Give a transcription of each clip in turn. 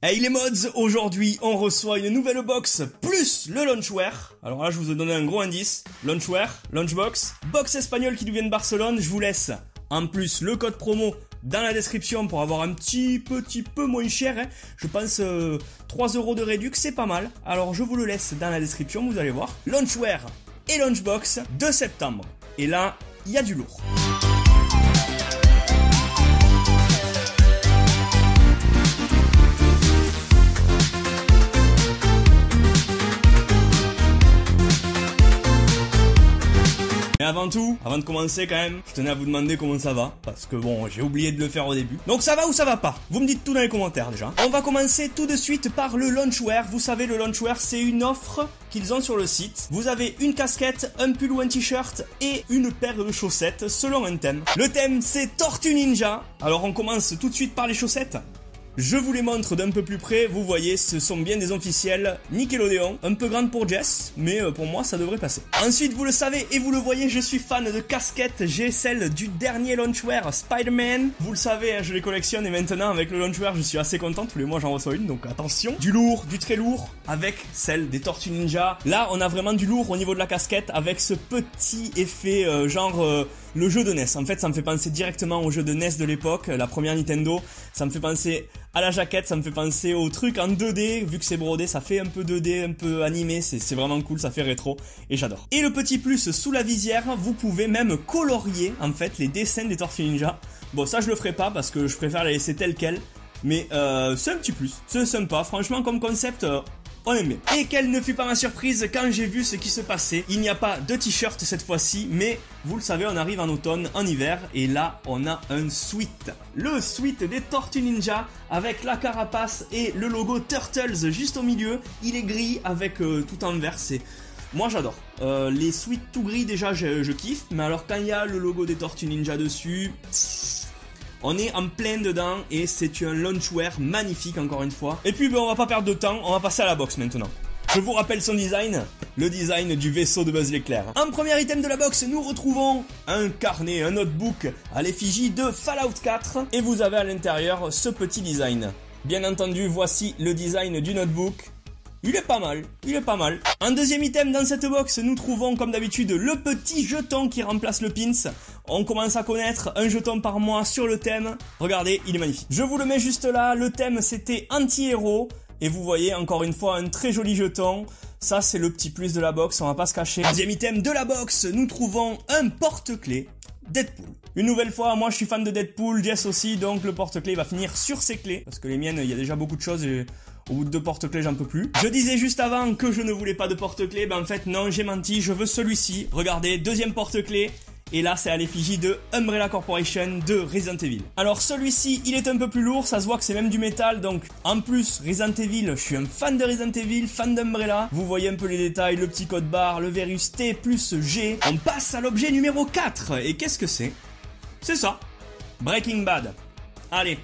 Hey les mods, aujourd'hui on reçoit une nouvelle box plus le launchware. Alors là je vous ai donné un gros indice, launchware, launchbox, box espagnole qui nous vient de Barcelone. Je vous laisse en plus le code promo dans la description pour avoir un petit peu moins cher. Hein. Je pense 3 € de réduc, c'est pas mal. Alors je vous le laisse dans la description, vous allez voir. Launchware et launchbox de septembre. Et là, il y a du lourd. Mais avant tout, avant de commencer quand même, je tenais à vous demander comment ça va, parce que bon, j'ai oublié de le faire au début. Donc ça va ou ça va pas? Vous me dites tout dans les commentaires déjà. On va commencer tout de suite par le launchwear. Vous savez, le launchwear, c'est une offre qu'ils ont sur le site. Vous avez une casquette, un pull ou un t-shirt et une paire de chaussettes selon un thème. Le thème, c'est Tortue Ninja. Alors on commence tout de suite par les chaussettes. Je vous les montre d'un peu plus près, vous voyez, ce sont bien des officiels Nickelodeon, un peu grande pour Jess, mais pour moi ça devrait passer. Ensuite, vous le savez et vous le voyez, je suis fan de casquettes, j'ai celle du dernier launchwear, Spider-Man. Vous le savez, je les collectionne et maintenant avec le launchwear je suis assez content, tous les mois j'en reçois une, donc attention. Du lourd, du très lourd, avec celle des Tortues Ninja. Là, on a vraiment du lourd au niveau de la casquette, avec ce petit effet le jeu de NES. En fait, ça me fait penser directement au jeu de NES de l'époque, la première Nintendo. Ça me fait penser à la jaquette, ça me fait penser au truc en 2D, vu que c'est brodé, ça fait un peu 2D, un peu animé, c'est vraiment cool, ça fait rétro, et j'adore. Et le petit plus, sous la visière, vous pouvez même colorier, en fait, les dessins des Tortues Ninja. Bon, ça je le ferai pas, parce que je préfère les laisser tels quels, mais c'est un petit plus, c'est sympa, franchement, comme concept... on aime bien. Et quelle ne fut pas ma surprise quand j'ai vu ce qui se passait. Il n'y a pas de t-shirt cette fois-ci, mais vous le savez, on arrive en automne, en hiver, et là, on a un sweat. Le sweat des Tortues Ninja, avec la carapace et le logo Turtles juste au milieu. Il est gris avec tout en vert, moi j'adore. Les sweats tout gris déjà, je kiffe, mais alors quand il y a le logo des Tortues Ninja dessus... on est en plein dedans et c'est un launchwear magnifique encore une fois. Et puis on va pas perdre de temps, on va passer à la box maintenant. Je vous rappelle son design, le design du vaisseau de Buzz l'éclair. En premier item de la box, nous retrouvons un carnet, un notebook à l'effigie de Fallout 4. Et vous avez à l'intérieur ce petit design. Bien entendu, voici le design du notebook. Il est pas mal, il est pas mal. En deuxième item dans cette box, nous trouvons comme d'habitude le petit jeton qui remplace le pins. On commence à connaître un jeton par mois sur le thème. Regardez, il est magnifique. Je vous le mets juste là, le thème c'était anti-héros. Et vous voyez encore une fois un très joli jeton. Ça c'est le petit plus de la box, on va pas se cacher. Deuxième item de la box, nous trouvons un porte-clés Deadpool. Une nouvelle fois, moi je suis fan de Deadpool, Jess aussi, donc le porte-clés va finir sur ses clés. Parce que les miennes, il y a déjà beaucoup de choses et... au bout de 2 porte-clés, j'en peux plus. Je disais juste avant que je ne voulais pas de porte-clés. Ben en fait, non, j'ai menti. Je veux celui-ci. Regardez, deuxième porte-clés. Et là, c'est à l'effigie de Umbrella Corporation de Resident Evil. Alors celui-ci, il est un peu plus lourd. Ça se voit que c'est même du métal. Donc, en plus, Resident Evil, je suis un fan de Resident Evil, fan d'Umbrella. Vous voyez un peu les détails, le petit code barre, le virus T plus G. On passe à l'objet numéro 4. Et qu'est-ce que c'est? C'est ça. Breaking Bad. Allez.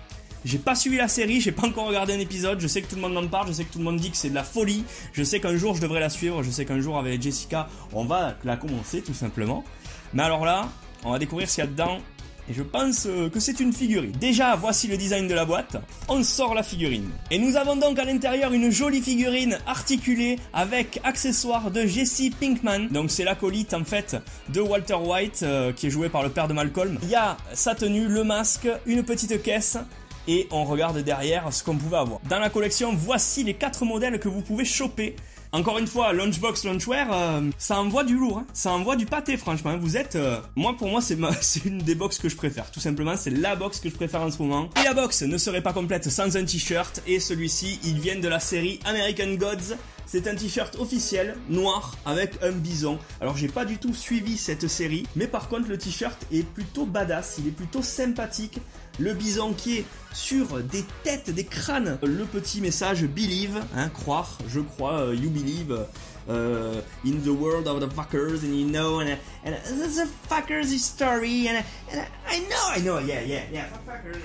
J'ai pas suivi la série, j'ai pas encore regardé un épisode, je sais que tout le monde en parle, je sais que tout le monde dit que c'est de la folie, je sais qu'un jour je devrais la suivre, je sais qu'un jour avec Jessica, on va la commencer tout simplement. Mais alors là, on va découvrir ce qu'il y a dedans, et je pense que c'est une figurine. Déjà, voici le design de la boîte, on sort la figurine. Et nous avons donc à l'intérieur une jolie figurine articulée avec accessoires de Jesse Pinkman. Donc c'est l'acolyte en fait de Walter White, qui est joué par le père de Malcolm. Il y a sa tenue, le masque, une petite caisse... et on regarde derrière ce qu'on pouvait avoir. Dans la collection, voici les 4 modèles que vous pouvez choper. Encore une fois, Launchbox, Launchwear, ça envoie du lourd, hein. Ça envoie du pâté franchement. Vous êtes... moi, pour moi, c'est une des box que je préfère. Tout simplement, c'est la box que je préfère en ce moment. Et la box ne serait pas complète sans un t-shirt. Et celui-ci, il vient de la série American Gods. C'est un t-shirt officiel, noir, avec un bison. Alors j'ai pas du tout suivi cette série, mais par contre le t-shirt est plutôt badass, il est plutôt sympathique. Le bison qui est sur des têtes, des crânes. Le petit message Believe, hein, croire, je crois, you believe in the world of the fuckers, and you know, and the fuckers story, and I know, yeah, fuckers.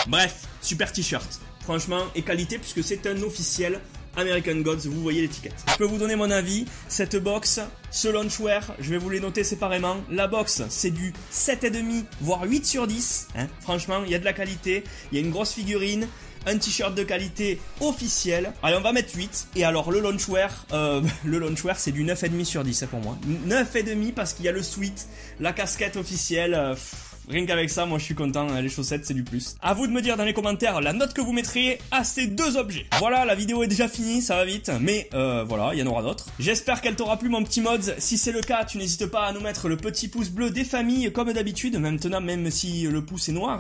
Bref, super t-shirt, franchement, et qualité puisque c'est un officiel. American Gods, vous voyez l'étiquette. Je peux vous donner mon avis, cette box, ce launchwear, je vais vous les noter séparément. La box, c'est du 7,5, voire 8 sur 10. Hein. Franchement, il y a de la qualité, il y a une grosse figurine, un t-shirt de qualité officiel. Allez, on va mettre 8. Et alors le loungewear, c'est du 9,5 sur 10 pour moi. 9,5 parce qu'il y a le sweat, la casquette officielle. Rien qu'avec ça, moi je suis content, les chaussettes c'est du plus. À vous de me dire dans les commentaires la note que vous mettriez à ces deux objets. Voilà, la vidéo est déjà finie, ça va vite, mais voilà, il y en aura d'autres. J'espère qu'elle t'aura plu mon petit mods. Si c'est le cas, tu n'hésites pas à nous mettre le petit pouce bleu des familles comme d'habitude. Maintenant, même si le pouce est noir,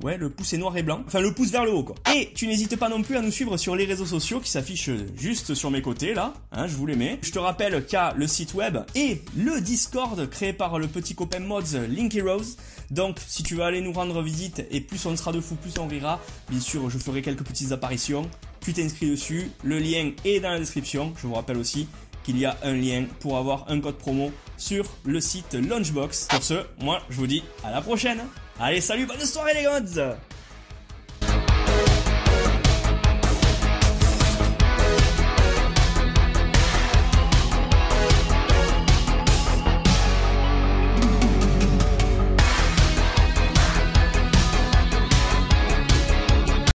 ouais, le pouce est noir et blanc. Enfin, le pouce vers le haut quoi. Et tu n'hésites pas non plus à nous suivre sur les réseaux sociaux qui s'affichent juste sur mes côtés là, je vous les mets. Je te rappelle qu'il y a le site web et le Discord créé par le petit copain mods Linky Rose. Donc si tu veux aller nous rendre visite, et plus on sera de fous, plus on rira. Bien sûr, je ferai quelques petites apparitions. Tu t'inscris dessus, le lien est dans la description. Je vous rappelle aussi qu'il y a un lien pour avoir un code promo sur le site Lunchbox. Pour ce, moi je vous dis à la prochaine. Allez, salut, bonne soirée les gars.